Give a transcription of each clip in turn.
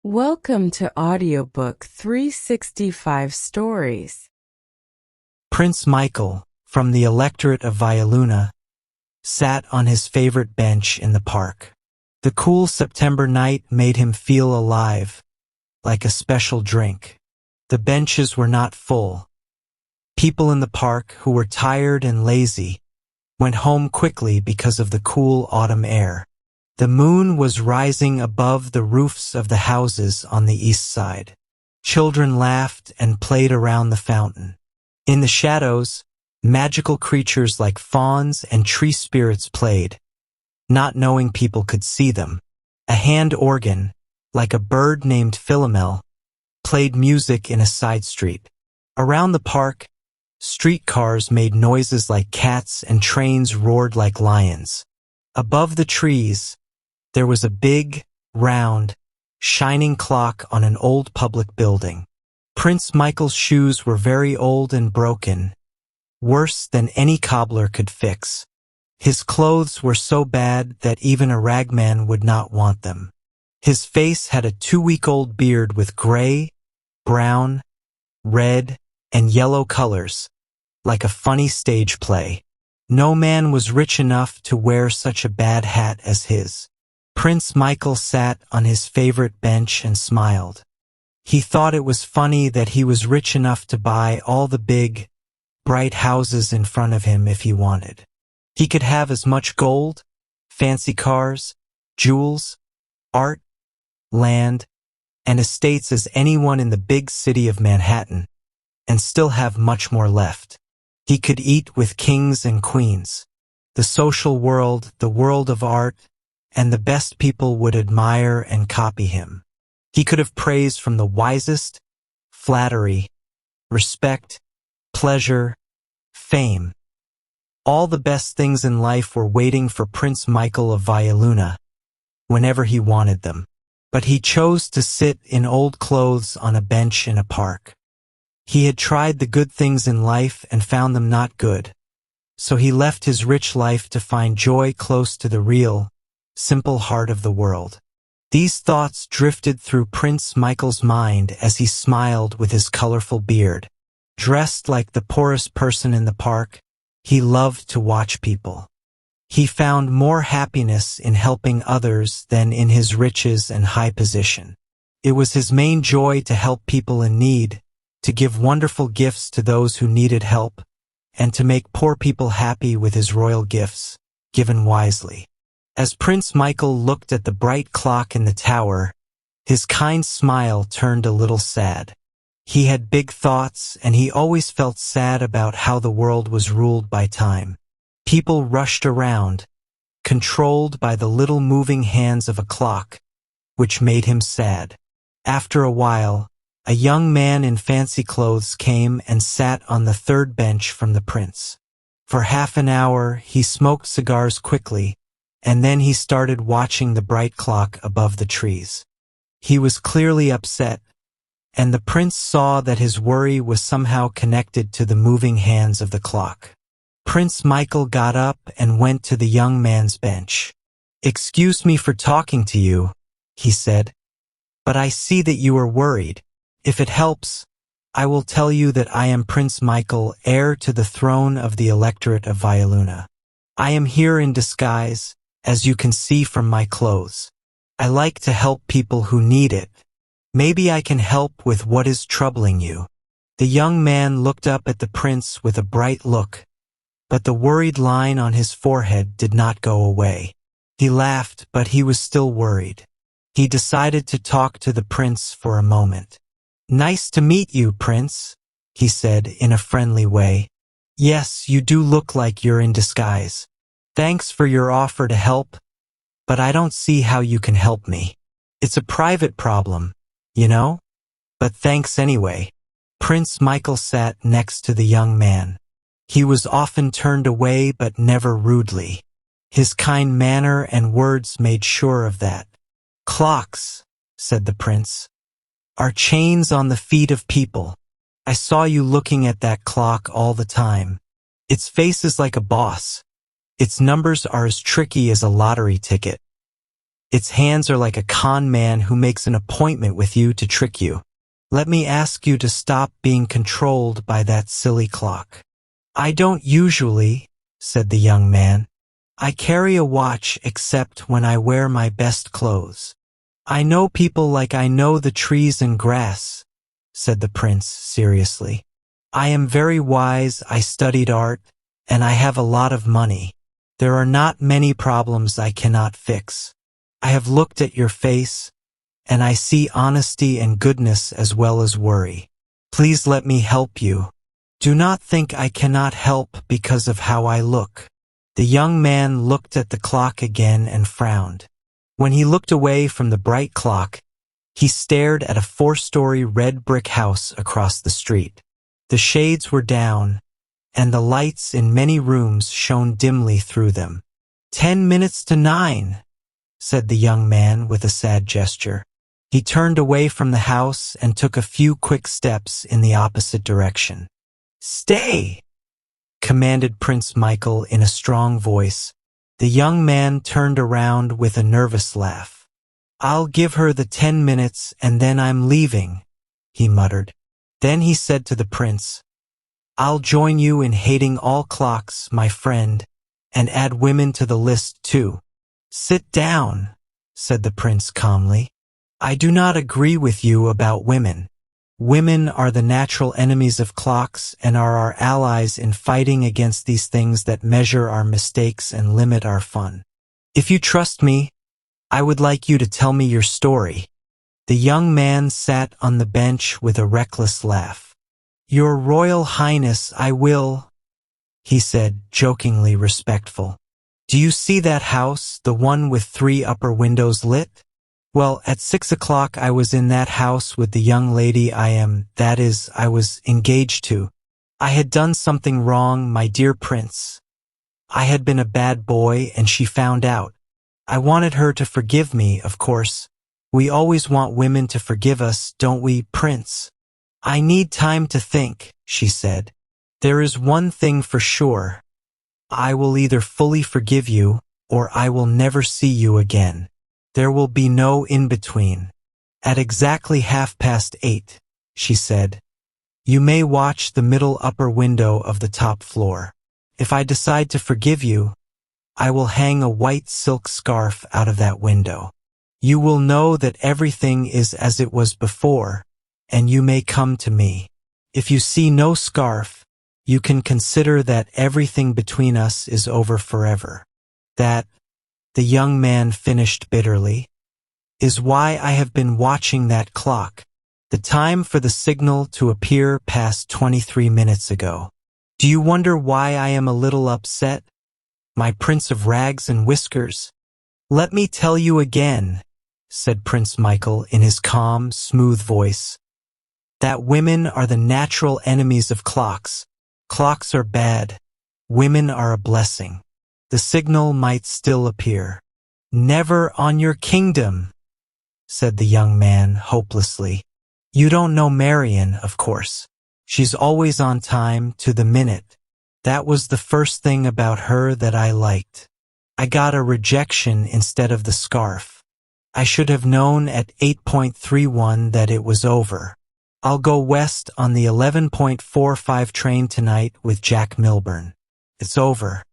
Welcome to Audiobook 365 Stories. Prince Michael, from the Electorate of Vialuna, sat on his favorite bench in the park. The cool September night made him feel alive, like a special drink. The benches were not full. People in the park, who were tired and lazy, went home quickly because of the cool autumn air. The moon was rising above the roofs of the houses on the east side. Children laughed and played around the fountain. In the shadows, magical creatures like fauns and tree spirits played, not knowing people could see them. A hand organ, like a bird named Philomel, played music in a side street. Around the park, streetcars made noises like cats and trains roared like lions. Above the trees, there was a big, round, shining clock on an old public building. Prince Michael's shoes were very old and broken, worse than any cobbler could fix. His clothes were so bad that even a ragman would not want them. His face had a 2-week-old beard with gray, brown, red, and yellow colors, like a funny stage play. No man was rich enough to wear such a bad hat as his. Prince Michael sat on his favorite bench and smiled. He thought it was funny that he was rich enough to buy all the big, bright houses in front of him if he wanted. He could have as much gold, fancy cars, jewels, art, land, and estates as anyone in the big city of Manhattan, and still have much more left. He could eat with kings and queens. The social world, the world of art, and the best people would admire and copy him. He could have praise from the wisest, flattery, respect, pleasure, fame. All the best things in life were waiting for Prince Michael of Vialuna, whenever he wanted them. But he chose to sit in old clothes on a bench in a park. He had tried the good things in life and found them not good, so he left his rich life to find joy close to the real, simple heart of the world. These thoughts drifted through Prince Michael's mind as he smiled with his colorful beard. Dressed like the poorest person in the park, he loved to watch people. He found more happiness in helping others than in his riches and high position. It was his main joy to help people in need, to give wonderful gifts to those who needed help, and to make poor people happy with his royal gifts, given wisely. As Prince Michael looked at the bright clock in the tower, his kind smile turned a little sad. He had big thoughts, and he always felt sad about how the world was ruled by time. People rushed around, controlled by the little moving hands of a clock, which made him sad. After a while, a young man in fancy clothes came and sat on the third bench from the prince. For half an hour, he smoked cigars quickly, and then he started watching the bright clock above the trees. He was clearly upset, and the prince saw that his worry was somehow connected to the moving hands of the clock. Prince Michael got up and went to the young man's bench. "Excuse me for talking to you," he said, "but I see that you are worried. If it helps, I will tell you that I am Prince Michael, heir to the throne of the Electorate of Vialuna. I am here in disguise, as you can see from my clothes. I like to help people who need it. Maybe I can help with what is troubling you." The young man looked up at the prince with a bright look, but the worried line on his forehead did not go away. He laughed, but he was still worried. He decided to talk to the prince for a moment. "Nice to meet you, Prince," he said in a friendly way. "Yes, you do look like you're in disguise. Thanks for your offer to help, but I don't see how you can help me. It's a private problem, you know? But thanks anyway." Prince Michael sat next to the young man. He was often turned away, but never rudely. His kind manner and words made sure of that. "Clocks," said the prince, "are chains on the feet of people. I saw you looking at that clock all the time. Its face is like a boss. Its numbers are as tricky as a lottery ticket. Its hands are like a con man who makes an appointment with you to trick you. Let me ask you to stop being controlled by that silly clock." "I don't usually," said the young man. "I carry a watch except when I wear my best clothes. I know people like I know the trees and grass," said the prince seriously. "I am very wise, I studied art, and I have a lot of money. There are not many problems I cannot fix. I have looked at your face, and I see honesty and goodness as well as worry. Please let me help you. Do not think I cannot help because of how I look." The young man looked at the clock again and frowned. When he looked away from the bright clock, he stared at a 4-story red brick house across the street. The shades were down, and the lights in many rooms shone dimly through them. 10 minutes to 9, said the young man with a sad gesture. He turned away from the house and took a few quick steps in the opposite direction. "Stay!" commanded Prince Michael in a strong voice. The young man turned around with a nervous laugh. "I'll give her the 10 minutes and then I'm leaving," he muttered. Then he said to the prince, "I'll join you in hating all clocks, my friend, and add women to the list too." "Sit down," said the prince calmly. "I do not agree with you about women. Women are the natural enemies of clocks and are our allies in fighting against these things that measure our mistakes and limit our fun. If you trust me, I would like you to tell me your story." The young man sat on the bench with a reckless laugh. "Your Royal Highness, I will," he said, jokingly respectful. "Do you see that house, the one with 3 upper windows lit? Well, at 6 o'clock I was in that house with the young lady I was engaged to. I had done something wrong, my dear prince. I had been a bad boy and she found out. I wanted her to forgive me, of course. We always want women to forgive us, don't we, prince? I need time to think," she said. "There is one thing for sure. I will either fully forgive you or I will never see you again. There will be no in-between. At exactly 8:30, she said, "you may watch the middle upper window of the top floor. If I decide to forgive you, I will hang a white silk scarf out of that window. You will know that everything is as it was before, and you may come to me. If you see no scarf, you can consider that everything between us is over forever. That," the young man finished bitterly, "is why I have been watching that clock. The time for the signal to appear passed 23 minutes ago. Do you wonder why I am a little upset, my prince of rags and whiskers? Let me tell you again," said Prince Michael in his calm, smooth voice, "that women are the natural enemies of clocks. Clocks are bad. Women are a blessing. The signal might still appear." "Never on your kingdom," said the young man hopelessly. "You don't know Marian, of course. She's always on time, to the minute. That was the first thing about her that I liked. I got a rejection instead of the scarf. I should have known at 8:31 that it was over. I'll go west on the 11:45 train tonight with Jack Milburn. It's over.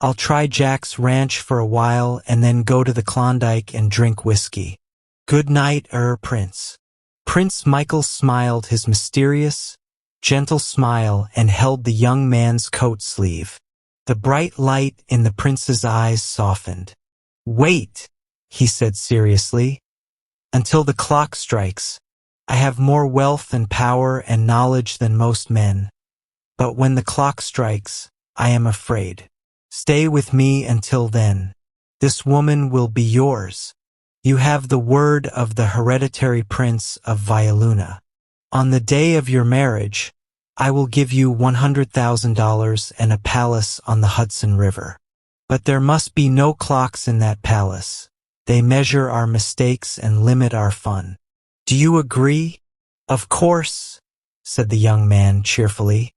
I'll try Jack's ranch for a while and then go to the Klondike and drink whiskey. Good night, Prince." Prince Michael smiled his mysterious, gentle smile and held the young man's coat sleeve. The bright light in the prince's eyes softened. "Wait," he said seriously, "until the clock strikes. I have more wealth and power and knowledge than most men. But when the clock strikes, I am afraid. Stay with me until then. This woman will be yours. You have the word of the hereditary prince of Vialuna. On the day of your marriage, I will give you $100,000 and a palace on the Hudson River. But there must be no clocks in that palace. They measure our mistakes and limit our fun. Do you agree?" "Of course," said the young man cheerfully.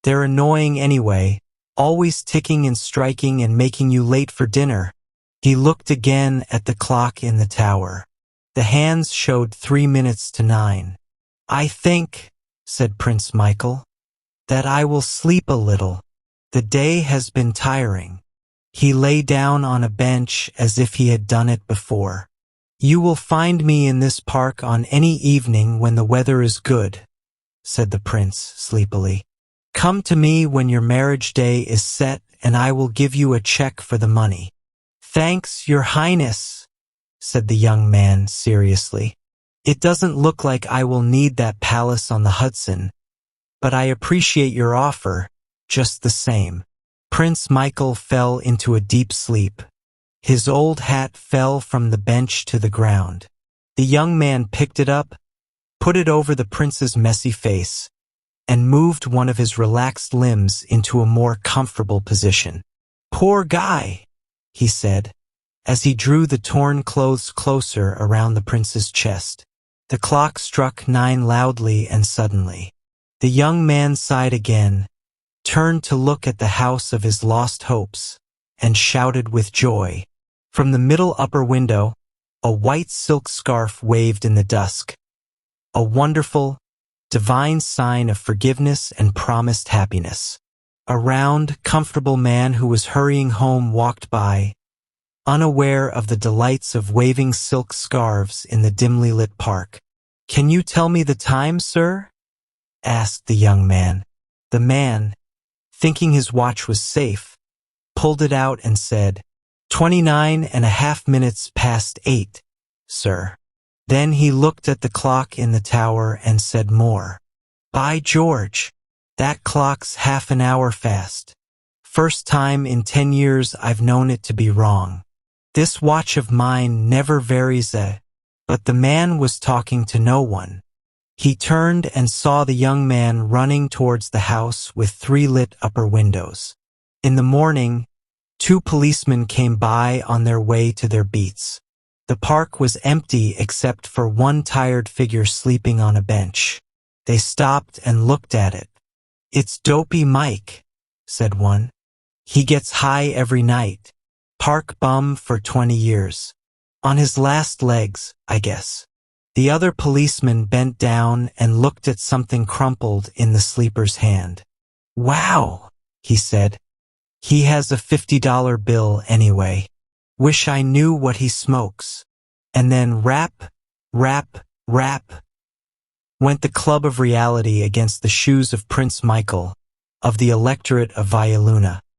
"They're annoying anyway, always ticking and striking and making you late for dinner." He looked again at the clock in the tower. The hands showed 3 minutes to 9. "I think," said Prince Michael, "that I will sleep a little. The day has been tiring." He lay down on a bench as if he had done it before. "You will find me in this park on any evening when the weather is good," said the prince sleepily. "Come to me when your marriage day is set and I will give you a check for the money." "Thanks, Your Highness," said the young man seriously. "It doesn't look like I will need that palace on the Hudson, but I appreciate your offer just the same." Prince Michael fell into a deep sleep. His old hat fell from the bench to the ground. The young man picked it up, put it over the prince's messy face, and moved one of his relaxed limbs into a more comfortable position. "Poor guy," he said, as he drew the torn clothes closer around the prince's chest. The clock struck 9 loudly and suddenly. The young man sighed again, turned to look at the house of his lost hopes, and shouted with joy. From the middle upper window, a white silk scarf waved in the dusk, a wonderful, divine sign of forgiveness and promised happiness. A round, comfortable man who was hurrying home walked by, unaware of the delights of waving silk scarves in the dimly lit park. "Can you tell me the time, sir?" asked the young man. The man, thinking his watch was safe, pulled it out and said, 29.5 minutes past 8, sir. Then he looked at the clock in the tower and said more. "By George, that clock's half an hour fast. First time in 10 years I've known it to be wrong. This watch of mine never varies a..." But the man was talking to no one. He turned and saw the young man running towards the house with 3 lit upper windows. In the morning, 2 policemen came by on their way to their beats. The park was empty except for one tired figure sleeping on a bench. They stopped and looked at it. "It's Dopey Mike," said one. "He gets high every night. Park bum for 20 years. On his last legs, I guess." The other policeman bent down and looked at something crumpled in the sleeper's hand. "Wow," he said. "He has a $50 bill anyway. Wish I knew what he smokes." And then rap, rap, rap, went the club of reality against the shoes of Prince Michael, of the electorate of Vialuna.